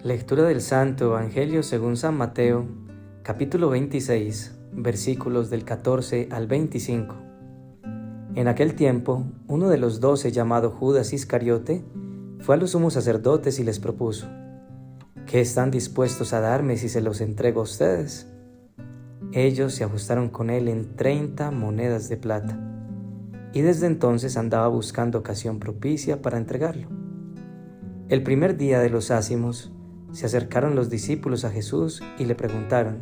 Lectura del Santo Evangelio según San Mateo, capítulo 26, versículos del 14 al 25. En aquel tiempo, uno de los 12, llamado Judas Iscariote, fue a los sumos sacerdotes y les propuso: ¿qué están dispuestos a darme si se los entrego a ustedes? Ellos se ajustaron con él en 30 monedas de plata, y desde entonces andaba buscando ocasión propicia para entregarlo. El primer día de los ácimos, se acercaron los discípulos a Jesús y le preguntaron: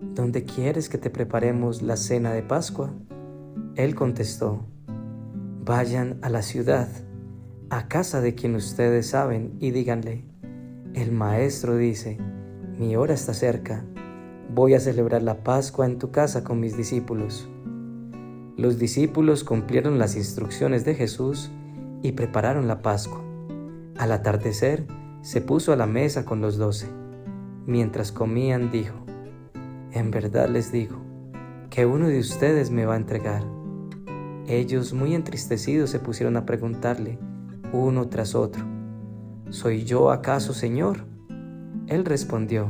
¿dónde quieres que te preparemos la cena de Pascua? Él contestó: vayan a la ciudad, a casa de quien ustedes saben, y díganle: el Maestro dice, mi hora está cerca, voy a celebrar la Pascua en tu casa con mis discípulos. Los discípulos cumplieron las instrucciones de Jesús y prepararon la Pascua. Al atardecer, se puso a la mesa con los 12. Mientras comían, dijo: en verdad les digo, que uno de ustedes me va a entregar. Ellos, muy entristecidos, se pusieron a preguntarle, uno tras otro: ¿soy yo acaso, Señor? Él respondió: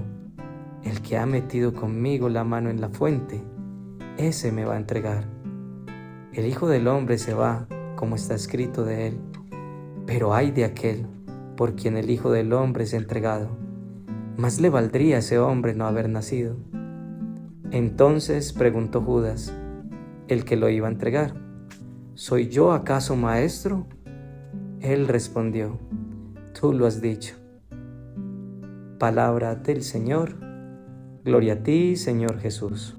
el que ha metido conmigo la mano en la fuente, ese me va a entregar. El Hijo del Hombre se va, como está escrito de él, pero ay de aquel por quien el Hijo del Hombre es entregado. Más le valdría a ese hombre no haber nacido. Entonces preguntó Judas, el que lo iba a entregar: ¿soy yo acaso, Maestro? Él respondió: tú lo has dicho. Palabra del Señor. Gloria a ti, Señor Jesús.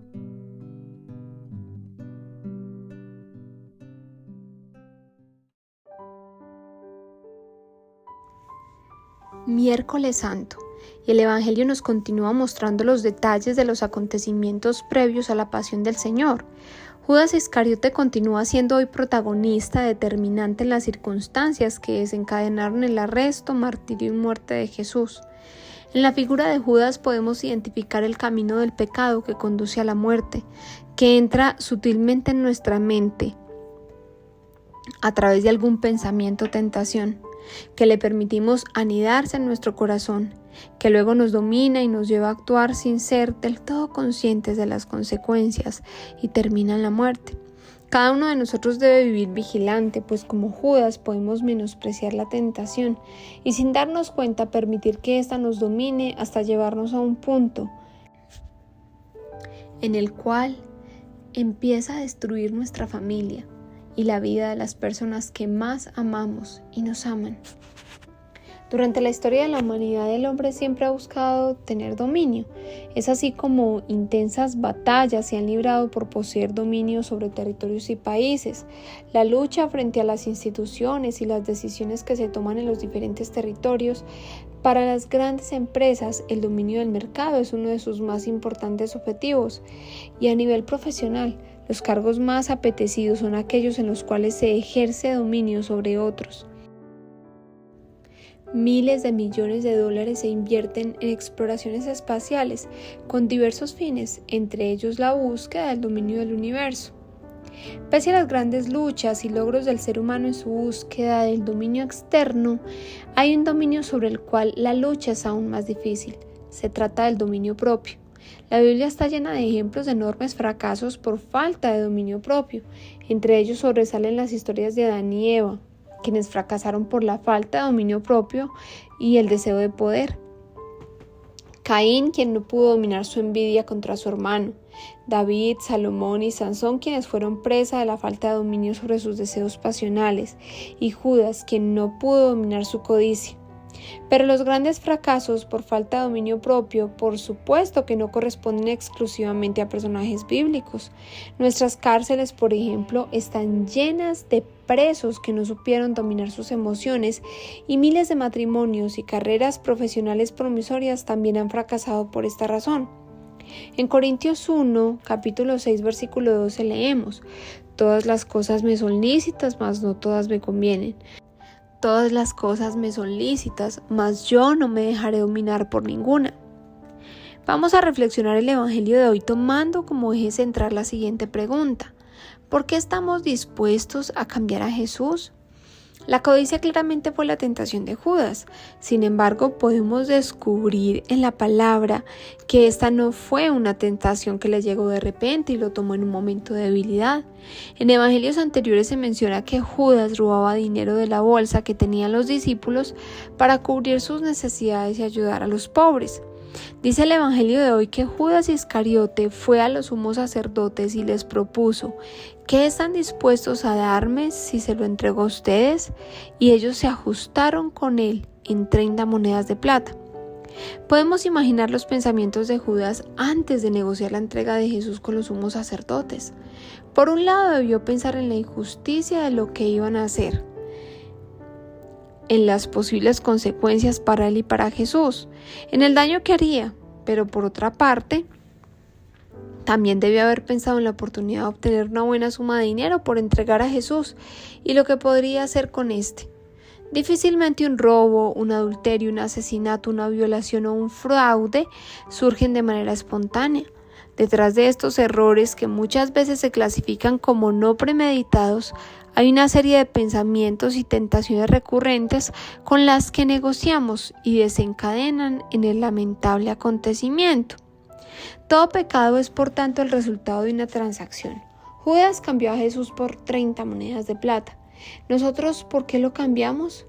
Miércoles Santo, y el Evangelio nos continúa mostrando los detalles de los acontecimientos previos a la pasión del Señor. Judas Iscariote continúa siendo hoy protagonista determinante en las circunstancias que desencadenaron el arresto, martirio y muerte de Jesús. En la figura de Judas podemos identificar el camino del pecado que conduce a la muerte, que entra sutilmente en nuestra mente a través de algún pensamiento o tentación, que le permitimos anidarse en nuestro corazón, que luego nos domina y nos lleva a actuar sin ser del todo conscientes de las consecuencias y termina en la muerte. Cada uno de nosotros debe vivir vigilante, pues como Judas podemos menospreciar la tentación y sin darnos cuenta permitir que ésta nos domine hasta llevarnos a un punto en el cual empieza a destruir nuestra familia y la vida de las personas que más amamos y nos aman. Durante la historia de la humanidad, el hombre siempre ha buscado tener dominio. Es así como intensas batallas se han librado por poseer dominio sobre territorios y países. La lucha frente a las instituciones y las decisiones que se toman en los diferentes territorios. Para las grandes empresas, el dominio del mercado es uno de sus más importantes objetivos. Y a nivel profesional, los cargos más apetecidos son aquellos en los cuales se ejerce dominio sobre otros. Miles de millones de dólares se invierten en exploraciones espaciales con diversos fines, entre ellos la búsqueda del dominio del universo. Pese a las grandes luchas y logros del ser humano en su búsqueda del dominio externo, hay un dominio sobre el cual la lucha es aún más difícil. Se trata del dominio propio. La Biblia está llena de ejemplos de enormes fracasos por falta de dominio propio. Entre ellos sobresalen las historias de Adán y Eva, quienes fracasaron por la falta de dominio propio y el deseo de poder. Caín, quien no pudo dominar su envidia contra su hermano. David, Salomón y Sansón, quienes fueron presa de la falta de dominio sobre sus deseos pasionales. Y Judas, quien no pudo dominar su codicia. Pero los grandes fracasos por falta de dominio propio, por supuesto que no corresponden exclusivamente a personajes bíblicos. Nuestras cárceles, por ejemplo, están llenas de presos que no supieron dominar sus emociones y miles de matrimonios y carreras profesionales promisorias también han fracasado por esta razón. En Corintios 1, capítulo 6, versículo 12 leemos: todas las cosas me son lícitas, mas no todas me convienen. Todas las cosas me son lícitas, mas yo no me dejaré dominar por ninguna. Vamos a reflexionar el Evangelio de hoy tomando como eje central la siguiente pregunta: ¿por qué estamos dispuestos a cambiar a Jesús? La codicia claramente fue la tentación de Judas. Sin embargo, podemos descubrir en la palabra que esta no fue una tentación que le llegó de repente y lo tomó en un momento de debilidad. En evangelios anteriores se menciona que Judas robaba dinero de la bolsa que tenían los discípulos para cubrir sus necesidades y ayudar a los pobres. Dice el evangelio de hoy que Judas Iscariote fue a los sumos sacerdotes y les propuso: ¿qué están dispuestos a darme si se lo entrego a ustedes? Y ellos se ajustaron con él en 30 monedas de plata. Podemos imaginar los pensamientos de Judas antes de negociar la entrega de Jesús con los sumos sacerdotes. Por un lado, debió pensar en la injusticia de lo que iban a hacer, en las posibles consecuencias para él y para Jesús, en el daño que haría, pero por otra parte, también debió haber pensado en la oportunidad de obtener una buena suma de dinero por entregar a Jesús y lo que podría hacer con este. Difícilmente un robo, un adulterio, un asesinato, una violación o un fraude surgen de manera espontánea. Detrás de estos errores, que muchas veces se clasifican como no premeditados, hay una serie de pensamientos y tentaciones recurrentes con las que negociamos y desencadenan en el lamentable acontecimiento. Todo pecado es, por tanto, el resultado de una transacción. Judas cambió a Jesús por 30 monedas de plata. ¿Nosotros por qué lo cambiamos?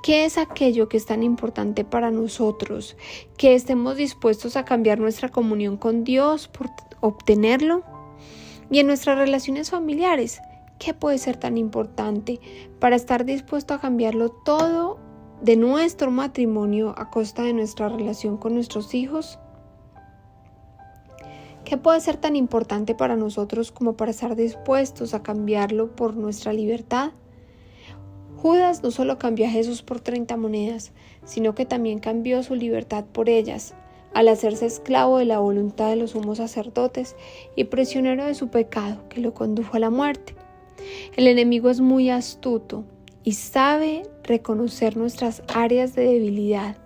¿Qué es aquello que es tan importante para nosotros que estemos dispuestos a cambiar nuestra comunión con Dios por obtenerlo? Y en nuestras relaciones familiares, ¿qué puede ser tan importante para estar dispuesto a cambiarlo todo de nuestro matrimonio a costa de nuestra relación con nuestros hijos? ¿Qué puede ser tan importante para nosotros como para estar dispuestos a cambiarlo por nuestra libertad? Judas no solo cambió a Jesús por 30 monedas, sino que también cambió su libertad por ellas, al hacerse esclavo de la voluntad de los sumos sacerdotes y prisionero de su pecado que lo condujo a la muerte. El enemigo es muy astuto y sabe reconocer nuestras áreas de debilidad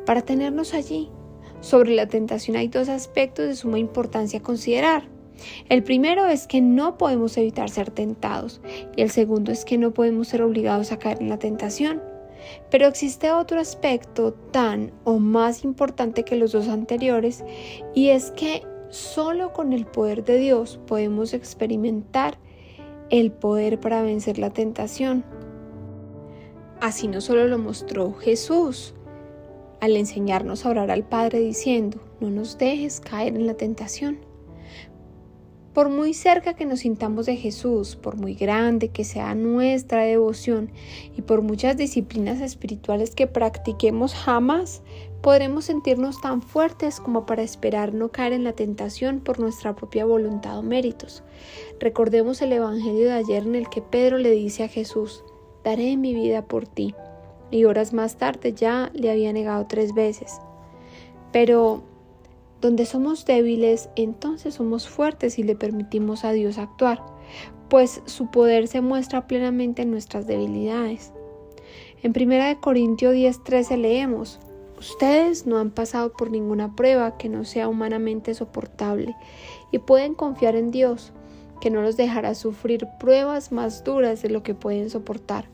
para tenernos allí. Sobre la tentación hay dos aspectos de suma importancia a considerar. El primero es que no podemos evitar ser tentados y el segundo es que no podemos ser obligados a caer en la tentación. Pero existe otro aspecto tan o más importante que los dos anteriores, y es que solo con el poder de Dios podemos experimentar el poder para vencer la tentación. Así no solo lo mostró Jesús al enseñarnos a orar al Padre diciendo: no nos dejes caer en la tentación. Por muy cerca que nos sintamos de Jesús, por muy grande que sea nuestra devoción y por muchas disciplinas espirituales que practiquemos, jamás podremos sentirnos tan fuertes como para esperar no caer en la tentación por nuestra propia voluntad o méritos. Recordemos el evangelio de ayer en el que Pedro le dice a Jesús: daré mi vida por ti. Y horas más tarde ya le había negado 3 veces. Pero donde somos débiles, entonces somos fuertes y le permitimos a Dios actuar, pues su poder se muestra plenamente en nuestras debilidades. En 1 Corintios 10:13 leemos: ustedes no han pasado por ninguna prueba que no sea humanamente soportable y pueden confiar en Dios, que no los dejará sufrir pruebas más duras de lo que pueden soportar.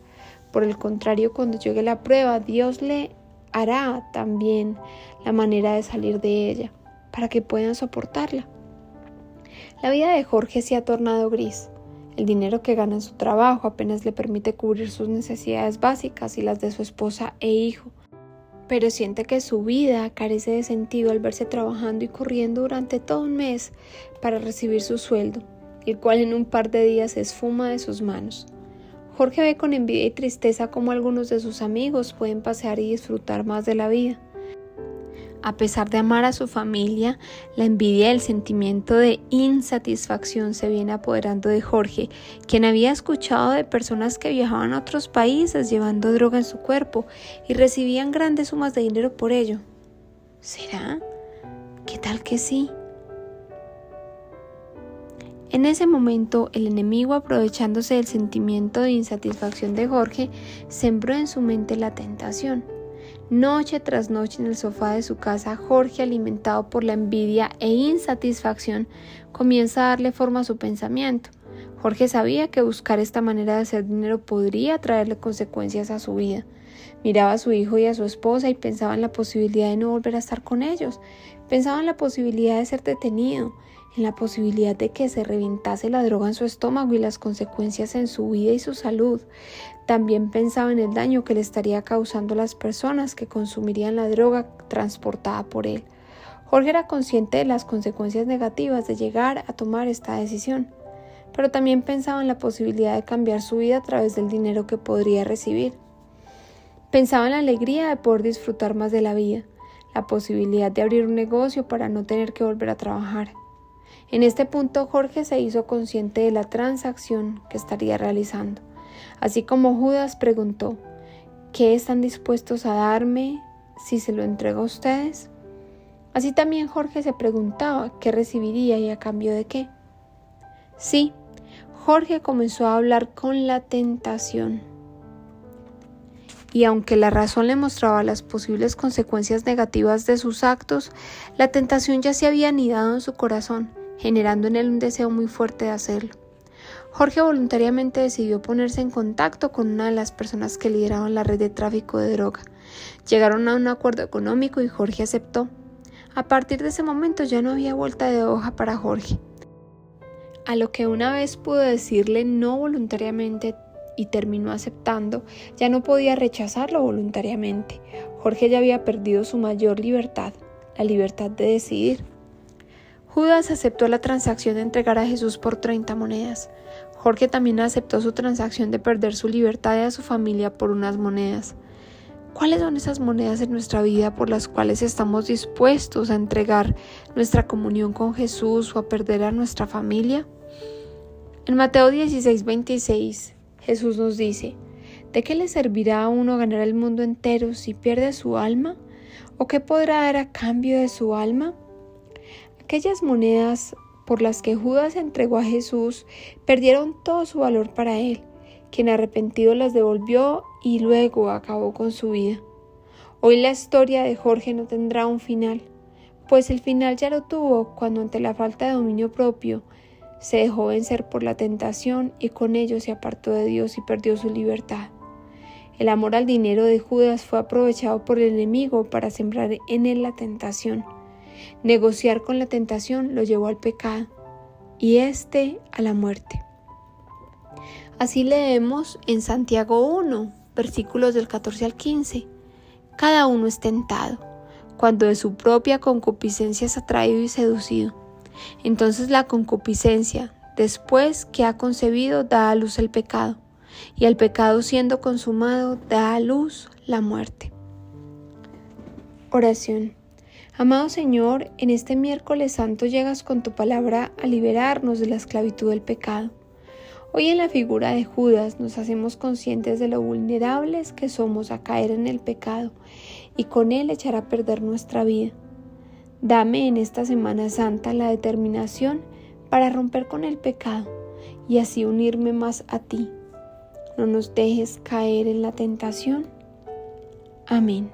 Por el contrario, cuando llegue la prueba, Dios le hará también la manera de salir de ella, para que puedan soportarla. La vida de Jorge se ha tornado gris. El dinero que gana en su trabajo apenas le permite cubrir sus necesidades básicas y las de su esposa e hijo, pero siente que su vida carece de sentido al verse trabajando y corriendo durante todo un mes para recibir su sueldo, el cual en un par de días se esfuma de sus manos. Jorge ve con envidia y tristeza cómo algunos de sus amigos pueden pasear y disfrutar más de la vida. A pesar de amar a su familia, la envidia y el sentimiento de insatisfacción se viene apoderando de Jorge, quien había escuchado de personas que viajaban a otros países llevando droga en su cuerpo y recibían grandes sumas de dinero por ello. ¿Será? ¿Qué tal que sí? En ese momento, el enemigo, aprovechándose del sentimiento de insatisfacción de Jorge, sembró en su mente la tentación. Noche tras noche en el sofá de su casa, Jorge, alimentado por la envidia e insatisfacción, comienza a darle forma a su pensamiento. Jorge sabía que buscar esta manera de hacer dinero podría traerle consecuencias a su vida. Miraba a su hijo y a su esposa y pensaba en la posibilidad de no volver a estar con ellos. Pensaba en la posibilidad de ser detenido, en la posibilidad de que se reventase la droga en su estómago y las consecuencias en su vida y su salud. También pensaba en el daño que le estaría causando a las personas que consumirían la droga transportada por él. Jorge era consciente de las consecuencias negativas de llegar a tomar esta decisión, pero también pensaba en la posibilidad de cambiar su vida a través del dinero que podría recibir. Pensaba en la alegría de poder disfrutar más de la vida, la posibilidad de abrir un negocio para no tener que volver a trabajar. En este punto, Jorge se hizo consciente de la transacción que estaría realizando. Así como Judas preguntó, ¿qué están dispuestos a darme si se lo entrego a ustedes? Así también Jorge se preguntaba qué recibiría y a cambio de qué. Sí, Jorge comenzó a hablar con la tentación. Y aunque la razón le mostraba las posibles consecuencias negativas de sus actos, la tentación ya se había anidado en su corazón, generando en él un deseo muy fuerte de hacerlo. Jorge voluntariamente decidió ponerse en contacto con una de las personas que lideraban la red de tráfico de droga. Llegaron a un acuerdo económico y Jorge aceptó. A partir de ese momento ya no había vuelta de hoja para Jorge. A lo que una vez pudo decirle no voluntariamente y terminó aceptando, ya no podía rechazarlo voluntariamente. Jorge ya había perdido su mayor libertad, la libertad de decidir. Judas aceptó la transacción de entregar a Jesús por 30 monedas. Jorge también aceptó su transacción de perder su libertad y a su familia por unas monedas. ¿Cuáles son esas monedas en nuestra vida por las cuales estamos dispuestos a entregar nuestra comunión con Jesús o a perder a nuestra familia? En Mateo 16:26, Jesús nos dice, ¿de qué le servirá a uno ganar el mundo entero si pierde su alma? ¿O qué podrá dar a cambio de su alma? Aquellas monedas por las que Judas entregó a Jesús perdieron todo su valor para él, quien arrepentido las devolvió y luego acabó con su vida. Hoy la historia de Jorge no tendrá un final, pues el final ya lo tuvo cuando ante la falta de dominio propio se dejó vencer por la tentación y con ello se apartó de Dios y perdió su libertad. El amor al dinero de Judas fue aprovechado por el enemigo para sembrar en él la tentación. Negociar con la tentación lo llevó al pecado y a la muerte. Así leemos en Santiago 1, versículos del 14 al 15. Cada uno es tentado, cuando de su propia concupiscencia es atraído y seducido. Entonces la concupiscencia, después que ha concebido, da a luz el pecado, y el pecado siendo consumado, da a luz la muerte. Oración. Amado Señor, en este miércoles santo llegas con tu palabra a liberarnos de la esclavitud del pecado. Hoy en la figura de Judas nos hacemos conscientes de lo vulnerables que somos a caer en el pecado y con él echar a perder nuestra vida. Dame en esta Semana Santa la determinación para romper con el pecado y así unirme más a ti. No nos dejes caer en la tentación. Amén.